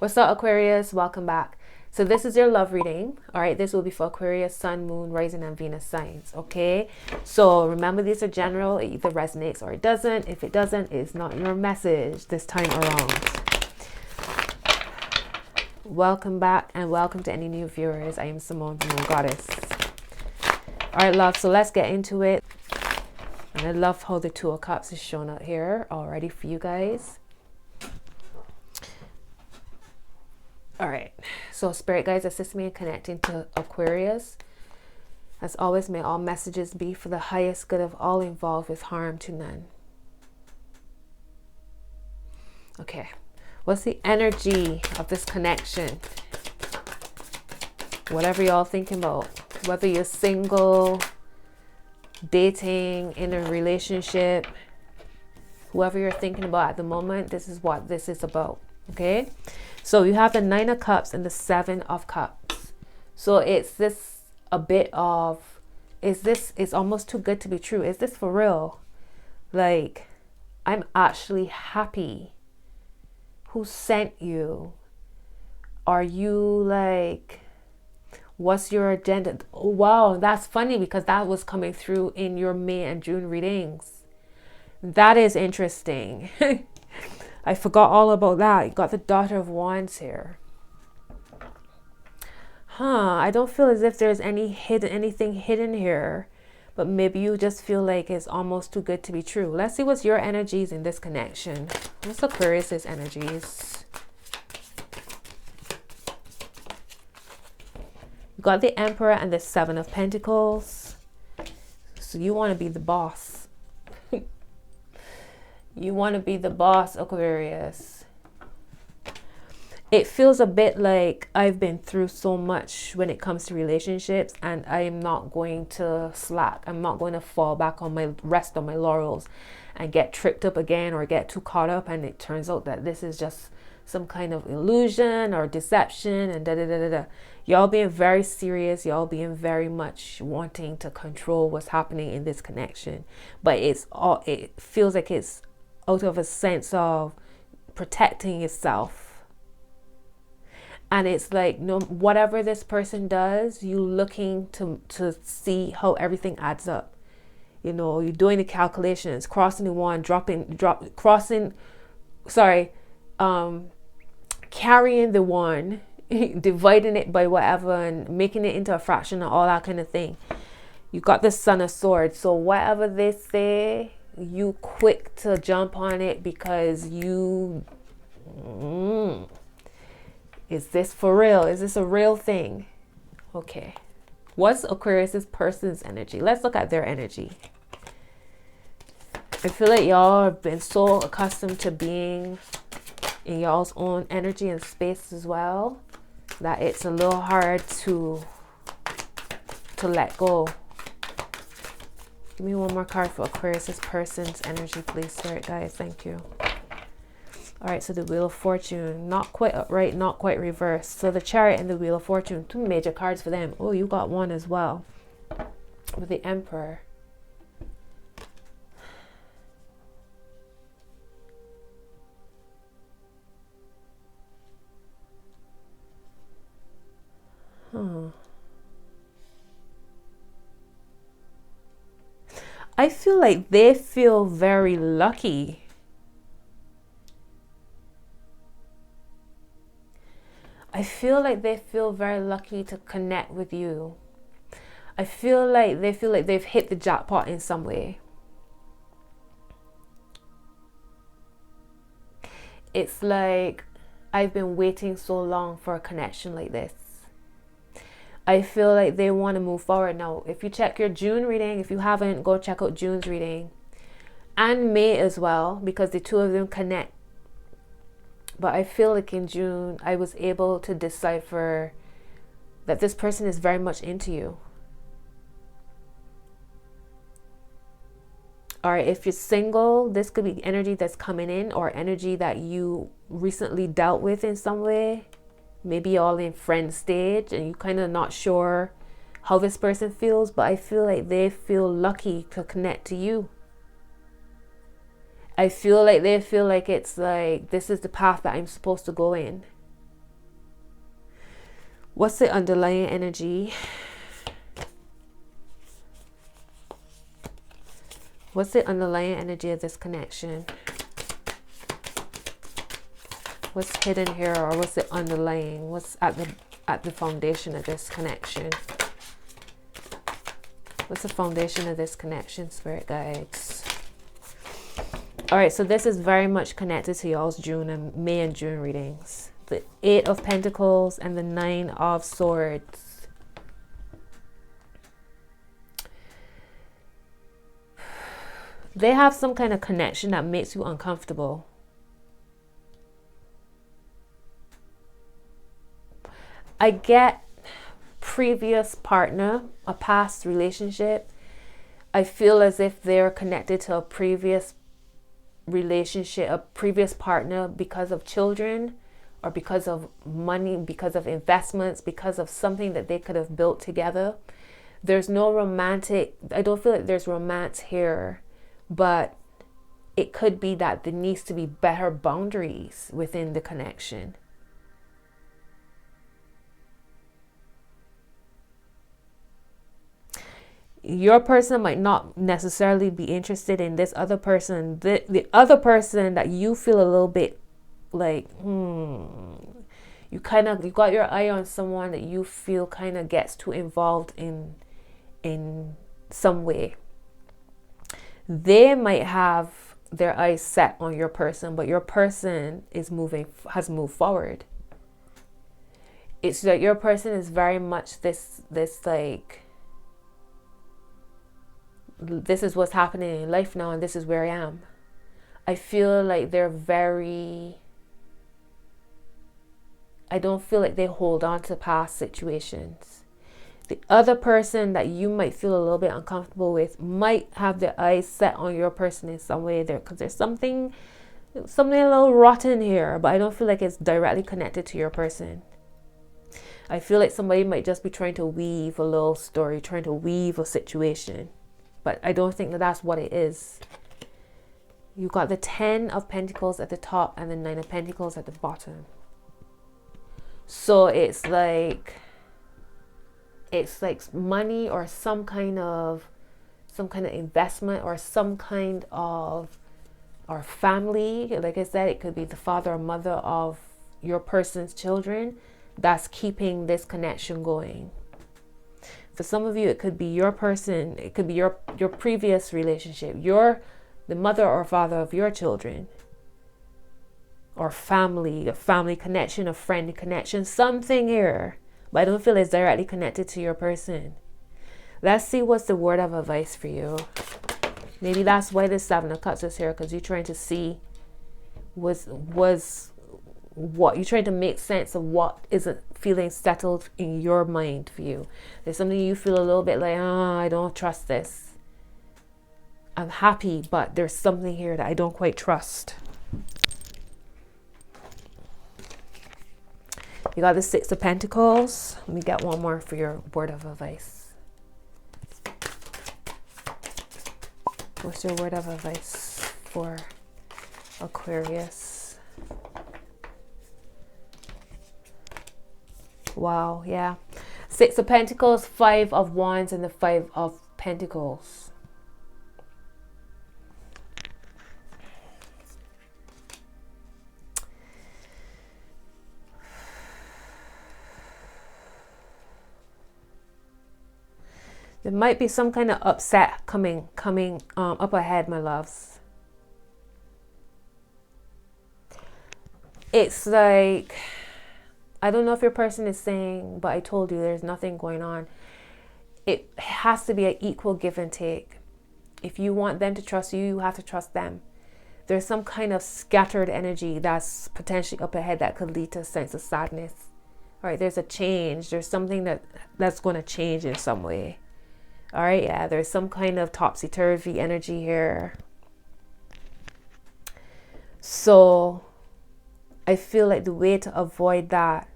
What's up, Aquarius? Welcome back. So this is your love reading. All right, this will be for Aquarius, Sun, Moon, Rising, and Venus signs. Okay, so remember, these are general. It either resonates or it doesn't. If it doesn't, it's not your message this time around. Welcome back and welcome to any new viewers. I am Simone, the Moon Goddess. All right, love, so let's get into it. And I love how the Two of Cups is shown up here already for you guys. All right, so Spirit guides, assist me in connecting to Aquarius. As always, may all messages be for the highest good of all involved with harm to none. Okay, what's the energy of this connection? Whatever y'all thinking about, whether you're single, dating, in a relationship, whoever you're thinking about at the moment, this is what this is about. Okay, so you have the Nine of Cups and the Seven of Cups. So it's this a bit of, it's almost too good to be true. Is this for real? Like, I'm actually happy. Who sent you? Are you like, what's your agenda? Oh, wow, that's funny because that was coming through in your May and June readings. That is interesting. I forgot all about that. You got the Daughter of Wands here. I don't feel as if there's anything hidden here, but maybe you just feel like it's almost too good to be true. Let's see what's your energies in this connection. What's Aquarius's energies? You got the Emperor and the Seven of Pentacles. So you want to be the boss. You want to be the boss, Aquarius. It feels a bit like I've been through so much when it comes to relationships, and I am not going to slack. I'm not going to fall back on my rest on my laurels and get tripped up again or get too caught up, and it turns out that this is just some kind of illusion or deception and da da da da da. Y'all being very serious, y'all being very much wanting to control what's happening in this connection, but it feels like it's out of a sense of protecting yourself. And it's like, no, whatever this person does, you looking to see how everything adds up. You know, you're doing the calculations, crossing the one, carrying the one, dividing it by whatever and making it into a fraction and all that kind of thing. You got the Son of Swords. So whatever they say, you quick to jump on it because you is this for real? Is this a real thing? Okay, what's Aquarius's person's energy? Let's look at their energy. I feel like y'all have been so accustomed to being in y'all's own energy and space as well that it's a little hard to let go. Give me one more card for Aquarius's person's energy, please, Spirit guys. Thank you. All right, so the Wheel of Fortune, not quite upright, not quite reversed. So the Chariot and the Wheel of Fortune, two major cards for them. Oh, you got one as well with the Emperor. I feel like they feel very lucky. I feel like they feel very lucky to connect with you. I feel like they feel like they've hit the jackpot in some way. It's like I've been waiting so long for a connection like this. I feel like they want to move forward. Now, if you check your June reading, if you haven't, go check out June's reading. And May as well, because the two of them connect. But I feel like in June, I was able to decipher that this person is very much into you. All right, if you're single, this could be energy that's coming in or energy that you recently dealt with in some way. Maybe all in friend stage and you kind of not sure how this person feels, but I feel like they feel lucky to connect to you. I feel like they feel like it's like, this is the path that I'm supposed to go in. What's the underlying energy? What's the underlying energy of this connection? What's hidden here, or what's the underlying? What's at the foundation of this connection? What's the foundation of this connection, spirit guides? All right, so this is very much connected to y'all's June and May and June readings. The 8 of Pentacles and the 9 of Swords. They have some kind of connection that makes you uncomfortable. I get previous partner, a past relationship. I feel as if they're connected to a previous relationship, a previous partner, because of children or because of money, because of investments, because of something that they could have built together. There's no romantic, I don't feel like there's romance here, but it could be that there needs to be better boundaries within the connection. Your person might not necessarily be interested in this other person. The other person that you feel a little bit like, you got your eye on someone that you feel kind of gets too involved in some way. They might have their eyes set on your person, but your person has moved forward. It's that your person is very much this like, this is what's happening in life now and this is where I am. I feel like they're very, I don't feel like they hold on to past situations. The other person that you might feel a little bit uncomfortable with might have their eyes set on your person in some way there, because there's something a little rotten here, but I don't feel like it's directly connected to your person. I feel like somebody might just be trying to weave a little story, trying to weave a situation. But I don't think that that's what it is. You got the 10 of Pentacles at the top and the 9 of Pentacles at the bottom. So it's like money or some kind of investment or some kind of, or family. Like I said, it could be the father or mother of your person's children that's keeping this connection going. For some of you, it could be your person, it could be your previous relationship, the mother or father of your children, or family, a family connection, a friend connection, something here. But I don't feel it's directly connected to your person. Let's see what's the word of advice for you. Maybe that's why this 7 of Cups is here, because you're trying to see was what you're trying to make sense of what isn't feeling settled in your mind for you. There's something you feel a little bit like, I don't trust this. I'm happy, but there's something here that I don't quite trust. You got the 6 of Pentacles. Let me get one more for your word of advice. What's your word of advice for Aquarius? Wow, yeah. 6 of Pentacles, 5 of Wands, and the 5 of Pentacles. There might be some kind of upset coming up ahead, my loves. It's like, I don't know if your person is saying, but I told you there's nothing going on. It has to be an equal give and take. If you want them to trust you, you have to trust them. There's some kind of scattered energy that's potentially up ahead that could lead to a sense of sadness. All right, there's a change. There's something that's going to change in some way. All right, yeah, there's some kind of topsy-turvy energy here. So I feel like the way to avoid that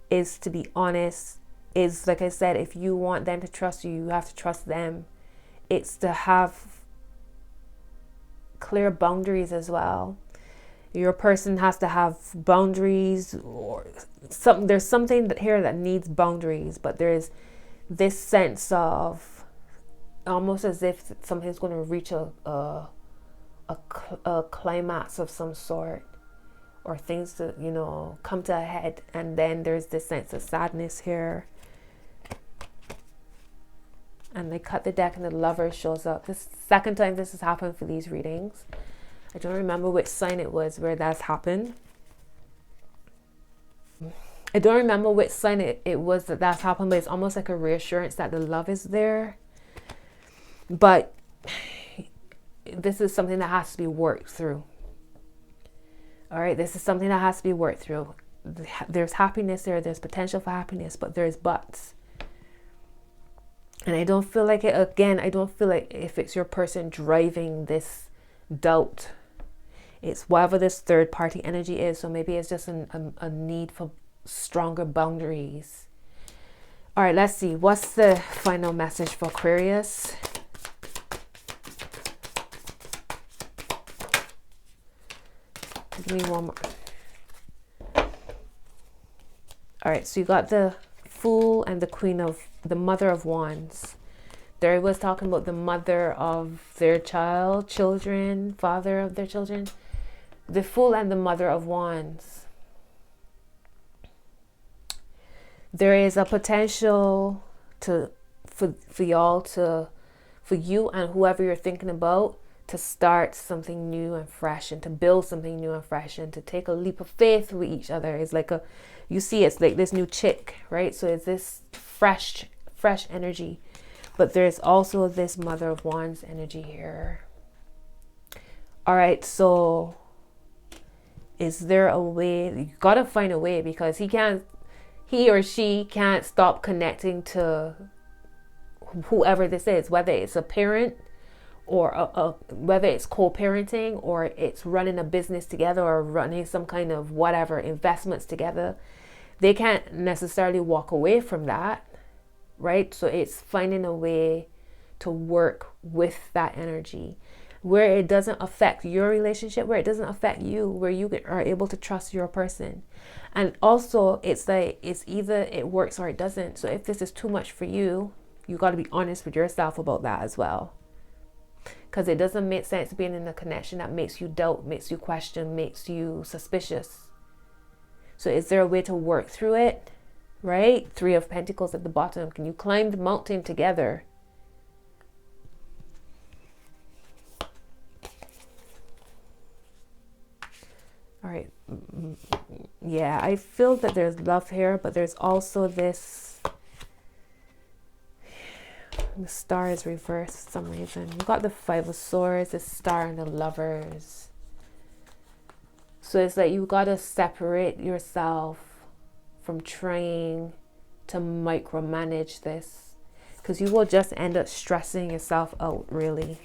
is to be honest, is, like I said, if you want them to trust you, you have to trust them. It's to have clear boundaries as well. Your person has to have boundaries, or something. There's something that here that needs boundaries, but there's this sense of almost as if something's going to reach a climax of some sort, or things to, you know, come to a head. And then there's this sense of sadness here. And they cut the deck and the Lover shows up. This is the second time this has happened for these readings. I don't remember which sign it was where that's happened. I don't remember which sign it was that that's happened, but it's almost like a reassurance that the love is there. But this is something that has to be worked through. All right, this is something that has to be worked through. There's happiness there, there's potential for happiness, but there's buts. And I don't feel like it, again, I don't feel like if it's your person driving this doubt, it's whatever this third party energy is. So maybe it's just a need for stronger boundaries. All right, let's see. What's the final message for Aquarius? Give me one more. All right, so you got the Fool and the Mother of Wands. There was talking about the mother of their children, father of their children. The Fool and the Mother of Wands. There is a potential for you and whoever you're thinking about to start something new and fresh, and to build something new and fresh, and to take a leap of faith with each other. It's like it's like this new chick, right? So it's this fresh energy. But there's also this Mother of Wands energy here. All right, so is there a way? You gotta find a way, because he or she can't stop connecting to whoever this is, whether it's a parent, or whether it's co-parenting, or it's running a business together, or running some kind of whatever investments together. They can't necessarily walk away from that, right? So it's finding a way to work with that energy where it doesn't affect your relationship, where it doesn't affect you, where you are able to trust your person. And also it's like, it's either it works or it doesn't. So if this is too much for you, you got to be honest with yourself about that as well. Because it doesn't make sense being in a connection that makes you doubt, makes you question, makes you suspicious. So is there a way to work through it? Right? 3 of Pentacles at the bottom. Can you climb the mountain together? All right. Yeah, I feel that there's love here, but there's also this. The Star is reversed for some reason. You got the 5 of Swords, the Star, and the Lovers. So it's like you got to separate yourself from trying to micromanage this, because you will just end up stressing yourself out, really.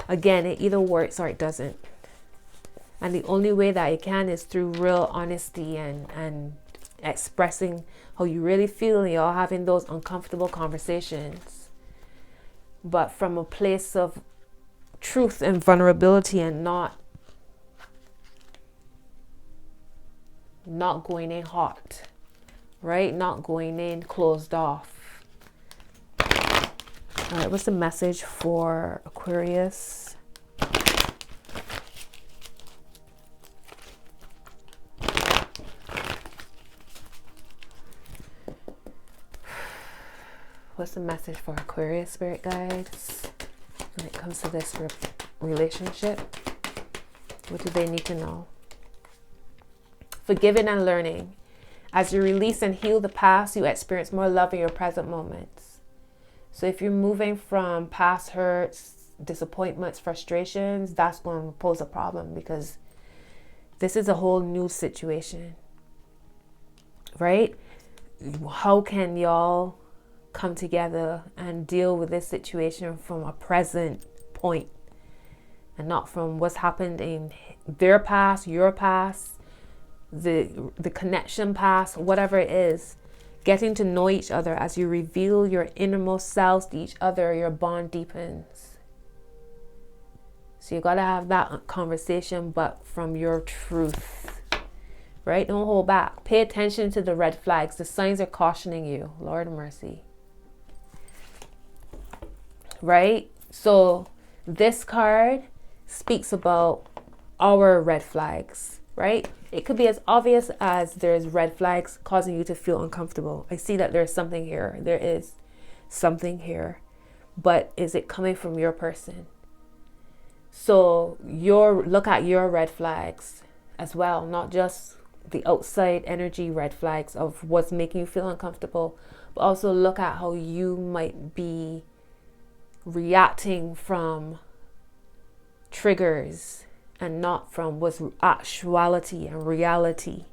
Again, it either works or it doesn't. And the only way that it can is through real honesty and expressing how you really feel, and y'all having those uncomfortable conversations. But from a place of truth and vulnerability, and not going in hot, right? Not going in closed off. All right, what's the message for Aquarius? What's the message for Aquarius, spirit guides, when it comes to this relationship? What do they need to know? Forgiving and learning. As you release and heal the past, you experience more love in your present moments. So if you're moving from past hurts, disappointments, frustrations, that's going to pose a problem, because this is a whole new situation, right? How can y'all come together and deal with this situation from a present point, and not from what's happened in their past, your past, the connection past, whatever it is? Getting to know each other. As you reveal your innermost selves to each other, your bond deepens. So you got to have that conversation, but from your truth, right? Don't hold back. Pay attention to the red flags. The signs are cautioning you. Lord mercy. Right? So this card speaks about our red flags, right? It could be as obvious as there's red flags causing you to feel uncomfortable. I see that there's something here. There is something here. But is it coming from your person? So look at your red flags as well, not just the outside energy red flags of what's making you feel uncomfortable, but also look at how you might be reacting from triggers and not from what's actuality and reality.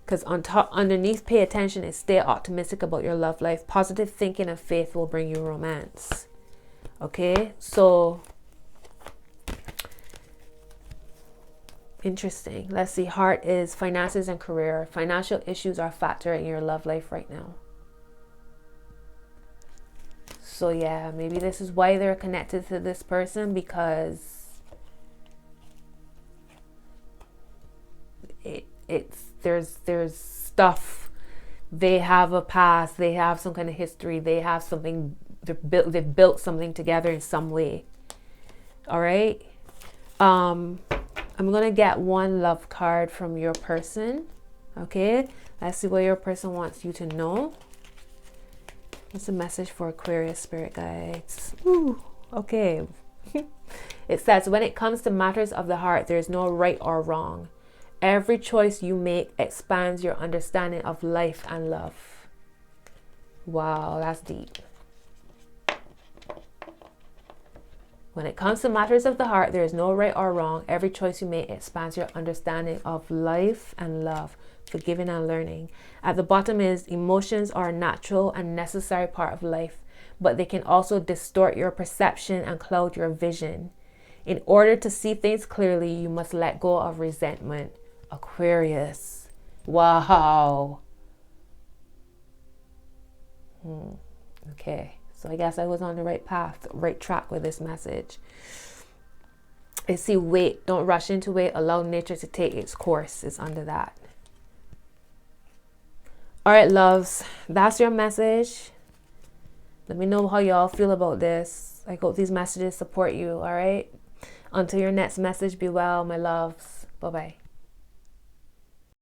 Because underneath, pay attention and stay optimistic about your love life. Positive thinking and faith will bring you romance. Okay, so interesting. Let's see. Heart is finances and career. Financial issues are a factor in your love life right now. So yeah, maybe this is why they're connected to this person, because there's stuff. They have a past. They have some kind of history. They have something. They've built something together in some way. All right. I'm gonna get one love card from your person. Okay. Let's see what your person wants you to know. What's a message for Aquarius spirit guides? Ooh, okay. It says, when it comes to matters of the heart, there is no right or wrong. Every choice you make expands your understanding of life and love. Wow, that's deep. When it comes to matters of the heart, there is no right or wrong. Every choice you make expands your understanding of life and love, forgiving and learning. At the bottom is, emotions are a natural and necessary part of life, but they can also distort your perception and cloud your vision. In order to see things clearly, you must let go of resentment. Aquarius. Wow. Okay. So I guess I was on the right path, right track with this message. I see wait. Don't rush into it. Allow nature to take its course. It's under that. All right, loves. That's your message. Let me know how y'all feel about this. I hope these messages support you. All right. Until your next message, be well, my loves. Bye-bye.